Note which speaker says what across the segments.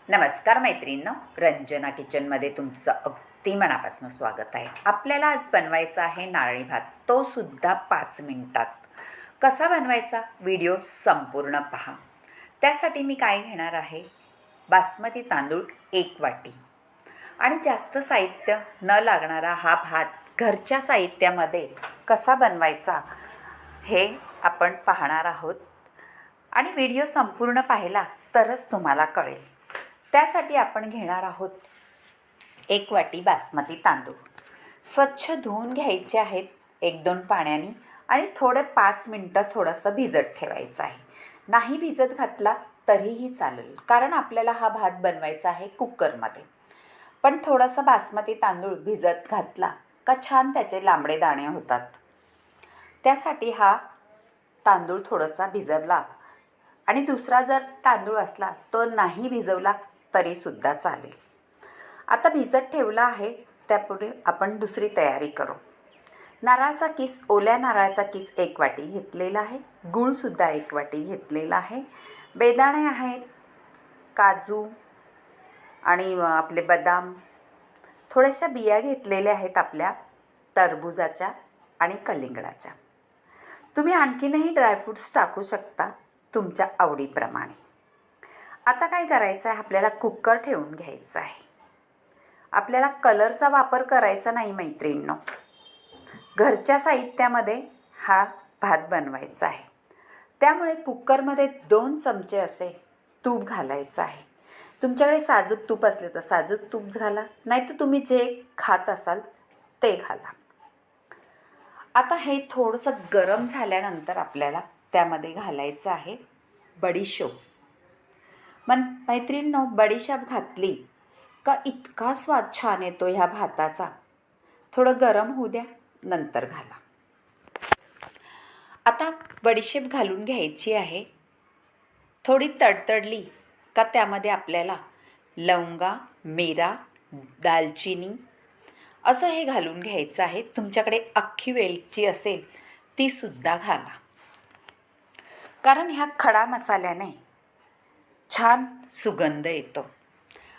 Speaker 1: नमस्कार मैत्रिणींनो, रंजना किचनमध्ये तुमचं अगदी मनापासून स्वागत आहे. आपल्याला आज बनवायचा आहे नारळी भात, तो सुद्धा 5 मिनिटात. कसा बनवायचा व्हिडिओ संपूर्ण पहा. त्यासाठी मी काय घेणार आहे, बासमती तांदूळ 1 वाटी आणि जास्त साहित्य न लागणारा हा भात घरच्या साहित्यामध्ये कसा बनवायचा हे आपण पाहणार आहोत आणि व्हिडिओ संपूर्ण पाहिला तरच तुम्हाला कळेल. त्यासाठी आपण घेणार आहोत 1 वाटी बासमती तांदूळ. स्वच्छ धुवून घ्यायचे आहेत 1-2 पाण्याने आणि थोडं 5 मिनटं थोडंसं भिजत ठेवायचं आहे. नाही भिजत घातला तरीही चालेल, कारण आपल्याला हा भात बनवायचा आहे कुकरमध्ये. पण थोडासा बासमती तांदूळ भिजत घातला का छान त्याचे लांबडे दाणे होतात. त्यासाठी हा तांदूळ थोडासा भिजवला आणि दुसरा जर तांदूळ असला तो नाही भिजवला तरीसुद्धा चालेल. आता भिजत ठेवला आहे, त्यापुढे आपण दुसरी तयारी करू. नारळाचा किस, ओल्या नारळाचा किस 1 वाटी घेतलेला आहे. गूळसुद्धा 1 वाटी घेतलेला आहे. बेदाणे आहेत, काजू आणि आपले बदाम, थोड्याशा बिया घेतलेल्या आहेत आपल्या टरबुजाच्या आणि कलिंगडाच्या. तुम्ही आणखीनही ड्रायफ्रूट्स टाकू शकता तुमच्या आवडीप्रमाणे. आता काय करायचं आहे, आपल्याला कुकर ठेवून घ्यायचं आहे. आपल्याला कलरचा वापर करायचा नाही मैत्रिणींनो. घरच्या साहित्यामध्ये हा भात बनवायचा आहे. त्यामुळे कुकरमध्ये 2 चमचे असे तूप घालायचं आहे. तुमच्याकडे साजूक तूप असले तर साजूक तूप घाला, नाहीतर तुम्ही जे खात असाल ते घाला. आता हे थोडंसं गरम झाल्यानंतर आपल्याला त्यामध्ये घालायचं आहे बडीशोप. मैत्रिणींनो, बडीशोप घातली का इतका स्वाद छान येतो ह्या भाताचा. थोडं गरम होऊ द्या, नंतर घाला. आता बडीशेप घालून घ्यायची आहे. थोडी तडतडली का त्यामध्ये आपल्याला लवंगा, मिरा, दालचिनी असं हे घालून घ्यायचं आहे. तुमच्याकडे अख्खी वेलची असेल तीसुद्धा घाला, कारण ह्या खडा मसाल्याने छान सुगंध येतो.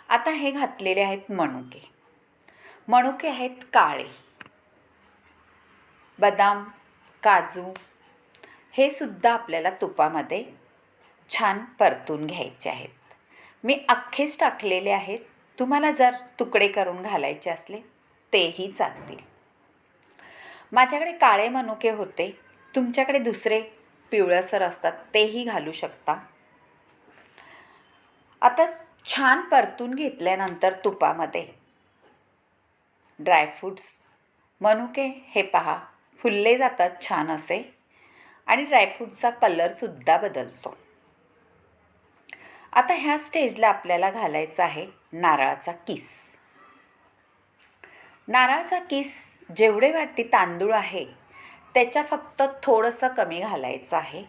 Speaker 1: आता हे घातलेले आहेत मनुके. मनुके आहेत काळे. बदाम, काजू हे सुद्धा आपल्याला तुपामध्ये छान परतून घ्यायचे आहेत. मी अख्खेच टाकलेले आहेत. तुम्हाला जर तुकडे करून घालायचे असले तेही चालतील. माझ्याकडे काळे मनुके होते, तुमच्याकडे दुसरे पिवळसर असतात तेही घालू शकता. आता छान परतून घेतल्यानंतर तुपामध्ये ड्रायफ्रूट्स, मनुके हे पहा फुलले जातात छान असे आणि ड्रायफ्रूटचा कलरसुद्धा बदलतो. आता ह्या स्टेजला आपल्याला घालायचा आहे नारळाचा किस. नारळाचा किस जेवढे वाटी तांदूळ आहे त्याच्या फक्त थोडंसं कमी घालायचं आहे.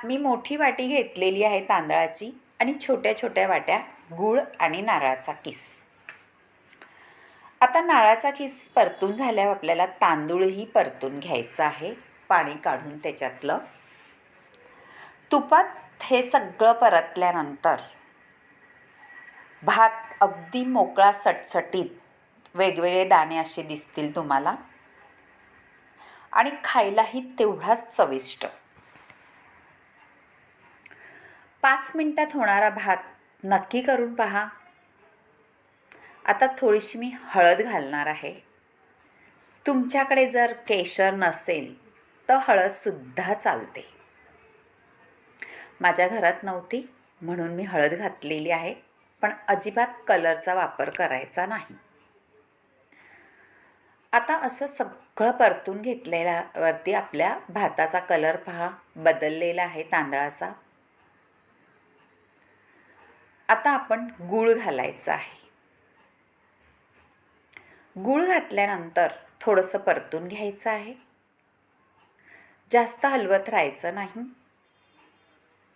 Speaker 1: मी मोठी वाटी घेतलेली आहे तांदळाची आणि छोट्या छोट्या वाट्या गूळ आणि नारळाचा किस. आता नारळाचा किस परतून झाल्यावर आपल्याला तांदूळही परतून घ्यायचं आहे, पाणी काढून त्याच्यातलं. तुपात हे सगळं परतल्यानंतर भात अगदी मोकळा सटसटीत, वेगवेगळे दाणे असे दिसतील तुम्हाला आणि खायलाही तेवढाच चविष्ट. 5 मिनिटात होणारा भात नक्की करून पहा. आता थोडीशी मी हळद घालणार आहे. तुमच्याकडे जर केशर नसेल तर हळदसुद्धा चालते. माझ्या घरात नव्हती म्हणून मी हळद घातलेली आहे, पण अजिबात कलरचा वापर करायचा नाही. आता असं सगळं परतून घेतलेल्यावरती आपल्या भाताचा कलर पहा बदललेला आहे तांदळाचा. आता आपण गूळ घालायचं आहे. गूळ घातल्यानंतर थोडंसं परतून घ्यायचं आहे. जास्त हलवत राहायचं नाही.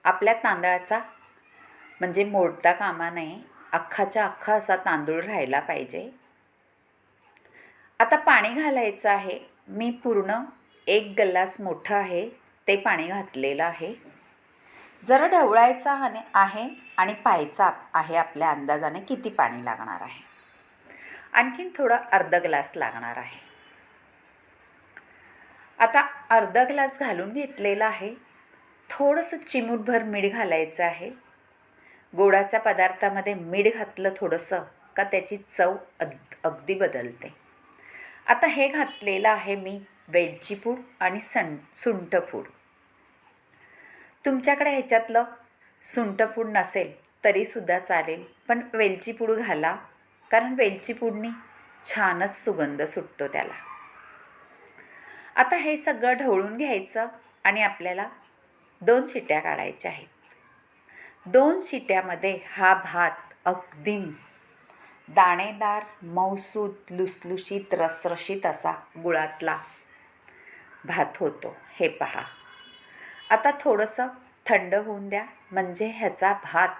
Speaker 1: आपल्या तांदळाचा म्हणजे मोडता कामा नये, अख्खाच्या अख्खा असा तांदूळ राहायला पाहिजे. आता पाणी घालायचं आहे. मी पूर्ण 1 ग्लास मोठं आहे ते पाणी घातलेलं आहे. जरा ढवळायचा आहे आणि पाहायचा आहे आपल्या अंदाजाने किती पाणी लागणार आहे. आणखीन थोडं अर्धा ग्लास लागणार आहे. आता अर्धा ग्लास घालून घेतलेला आहे. थोडंसं चिमूटभर मीठ घालायचं आहे. गोडाच्या पदार्थामध्ये मीठ घातलं थोडंसं का त्याची चव अगदी बदलते. आता हे घातलेलं आहे मी वेलची पूड आणि सुंठ पूड. तुमच्याकडे ह्याच्यातलं सुंठ पूड नसेल तरीसुद्धा चालेल, पण वेलची पूड घाला, कारण वेलची पूडनी छानच सुगंध सुटतो त्याला. आता हे सगळं ढवळून घ्यायचं आणि आपल्याला 2 शिट्या काढायच्या आहेत. 2 शिट्यामध्ये हा भात अगदी दाणेदार, मऊसूत, लुसलुशीत, रसरशीत असा गुळातला भात होतो. हे पहा. आता थोडंसं थंड होऊन द्या, म्हणजे ह्याचा भात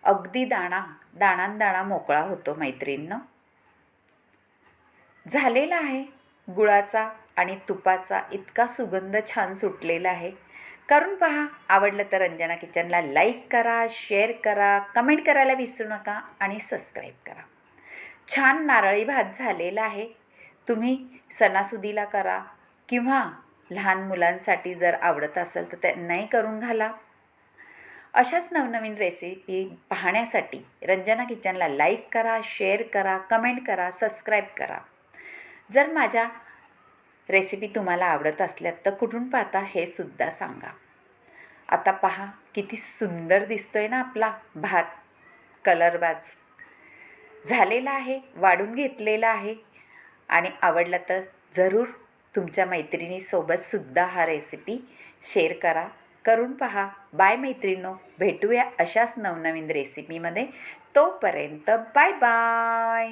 Speaker 1: अगदी दाणा मोकळा होतो मैत्रिणींनो. झालेला आहे. गुळाचा आणि तुपाचा इतका सुगंध छान सुटलेला आहे. करून पहा. आवडलं तर रंजना किचनला लाईक करा, शेअर करा, कमेंट करायला विसरू नका आणि सबस्क्राईब करा. छान नारळी भात झालेला आहे. तुम्ही सणासुदीला करा किंवा लहान मुलांसाठी जर आवडत असेल तर त्यांनाही करून घाला. अशाच नवनवीन रेसिपी पाहण्यासाठी रंजना किचनला लाईक करा, शेअर करा, कमेंट करा, सबस्क्राईब करा. जर माझ्या रेसिपी तुम्हाला आवडत असल्या तर कुठून पाहता हे सुद्धा सांगा. आता पहा किती सुंदर दिसतोय ना आपला भात. कलरबाज झालेला आहे. वाढून घेतलेला आहे. आणि आवडला तर जरूर तुमच्या मैत्रिणीसोबतसुद्धा हा रेसिपी शेअर करा. करून पहा. बाय मैत्रिणींनो. भेटूया अशाच नवनवीन रेसिपीमध्ये. तोपर्यंत बाय बाय.